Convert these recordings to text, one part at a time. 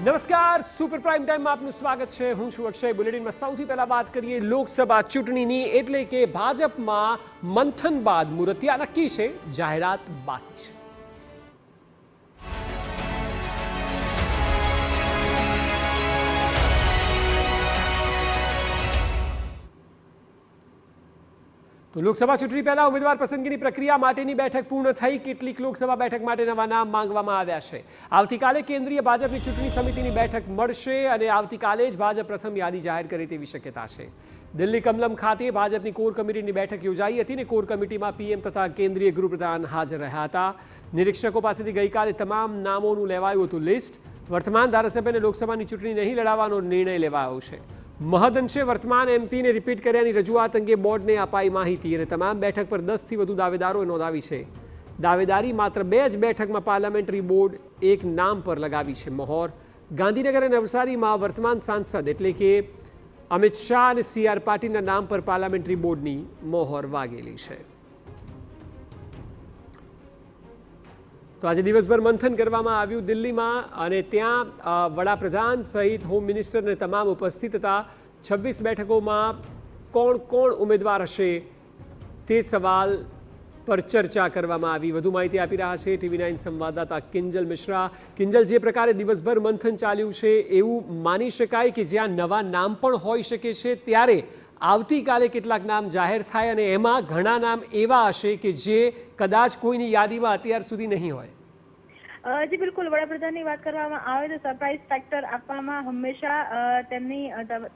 નમસ્કાર, super prime ટાઈમમાં આપનું સ્વાગત છે. હું છું અક્ષય. બુલેટિનમાં સૌથી પહેલા વાત કરીએ લોકસભા ચૂંટણીની, એટલે કે ભાજપમાં મંથન બાદ મુરતિયા નક્કી છે, જાહેરાત બાકી છે. તો લોકસભા ચૂંટણી પહેલા ઉમેદવાર પસંદગીની પ્રક્રિયા માટેની બેઠક પૂર્ણ થઈ. કેટલીક લોકસભા બેઠક માટે નવા નામ માંગવામાં આવ્યા છે. આવતીકાલે કેન્દ્રીય ભાજપની ચૂંટણી સમિતિની બેઠક મળશે અને આવતીકાલે જ ભાજપ પ્રથમ યાદી જાહેર કરે તેવી શક્યતા છે. દિલ્હી કમલમ ખાતે ભાજપની કોર કમિટીની બેઠક યોજાઈ હતી અને કોર કમિટીમાં પીએમ તથા કેન્દ્રીય ગૃહપ્રધાન હાજર રહ્યા હતા. નિરીક્ષકો પાસેથી ગઈકાલે તમામ નામોનું લેવાયું હતું લિસ્ટ. વર્તમાન ધારાસભ્યને લોકસભાની ચૂંટણી નહીં લડાવવાનો નિર્ણય લેવાયો છે. મહદઅંશે વર્તમાન એમપીને રિપીટ કર્યાની રજૂઆત અંગે બોર્ડને અપાઈ માહિતી અને તમામ બેઠક પર 10થી વધુ દાવેદારોએ નોંધાવી છે. દાવેદારી માત્ર 2 જ બેઠકમાં પાર્લામેન્ટરી બોર્ડ એક નામ પર લગાવી છે મહોર. ગાંધીનગર અને નવસારીમાં વર્તમાન સાંસદ એટલે કે અમિત શાહ અને CR પાટીલના નામ પર પાર્લામેન્ટરી બોર્ડની મહોર વાગેલી છે. તો આજે દિવસભર મંથન કરવામાં આવ્યું દિલ્હીમાં અને ત્યાં વડાપ્રધાન સહિત હોમ મિનિસ્ટર અને તમામ ઉપસ્થિત હતા. 26 બેઠકોમાં કોણ ઉમેદવાર હશે તે સવાલ પર ચર્ચા કરવામાં આવી. વધુ માહિતી આપી રહ્યા છે TV9 સંવાદદાતા કિંજલ મિશ્રા. કિંજલ, જે પ્રકારે દિવસભર મંથન ચાલ્યું છે એવું માની શકાય કે જ્યાં નવા નામ પણ હોઈ શકે છે, ત્યારે આવતીકાલે કેટલાક નામ જાહેર થાય અને એમાં ઘણા નામ એવા હશે કે જે કદાચ કોઈની યાદીમાં અત્યાર સુધી નહીં હોય. જી બિલકુલ, વડાપ્રધાનની વાત કરવામાં આવે તો સરપ્રાઇઝ ફેક્ટર આપવામાં હંમેશા તેમની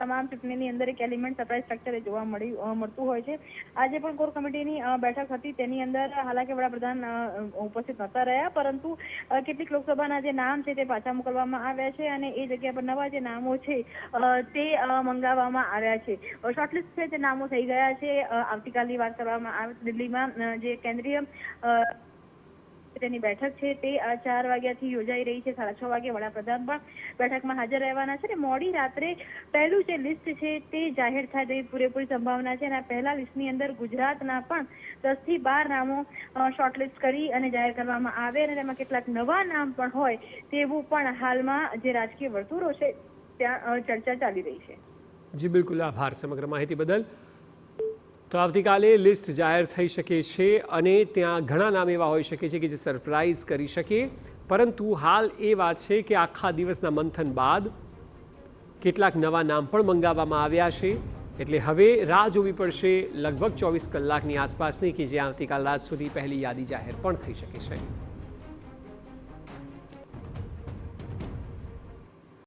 તમામ ચૂંટણીની અંદર એક એલિમેન્ટ સરપ્રાઇઝ ફેક્ટર જોવા મળતું હોય છે. આજે પણ કોર કમિટીની બેઠક હતી, તેની અંદર હાલાકી વડાપ્રધાન ઉપસ્થિત નહોતા રહ્યા, પરંતુ કેટલીક લોકસભાના જે નામ છે તે પાછા મોકલવામાં આવ્યા છે અને એ જગ્યા પર નવા જે નામો છે તે મંગાવવામાં આવ્યા છે. શોર્ટલિસ્ટ છે તે નામો થઈ ગયા છે. આવતીકાલની વાત કરવામાં આવે દિલ્હીમાં જે કેન્દ્રીય તેની બેઠક છે તે 4 વાગ્યાથી યોજાઈ રહી છે. 6:30 વાગે વડાપ્રધાન પણ બેઠકમાં હાજર રહેવાના છે અને મોડી રાત્રે પહેલું જે લિસ્ટ છે તે જાહેર થાય તેવી પૂરેપૂરી સંભાવના છે. અને પહેલા લિસ્ટની અંદર ગુજરાતના પણ 10 થી 12 નામો શોર્ટલિસ્ટ કરી અને જાહેર કરવામાં આવે અને તેમાં કેટલાક નવા નામ પણ હોય તેવું પણ હાલમાં જે રાજકીય વર્તુળો છે ત્યાં ચર્ચા ચાલી રહી છે. જી બિલકુલ, આભાર સમગ્ર માહિતી બદલ. તો આવતીકાલે લિસ્ટ જાહેર થઈ શકે છે અને ત્યાં ઘણા નામ એવા હોઈ શકે છે કે જે સરપ્રાઇઝ કરી શકે, પરંતુ હાલ એ વાત છે કે આખા દિવસના મંથન બાદ કેટલાક નવા નામ પણ મંગાવવામાં આવ્યા છે. એટલે હવે રાહ જોવી પડશે લગભગ 24 કલાકની આસપાસની કે જે આવતીકાલ રાત સુધી પહેલી યાદી જાહેર પણ થઈ શકે છે.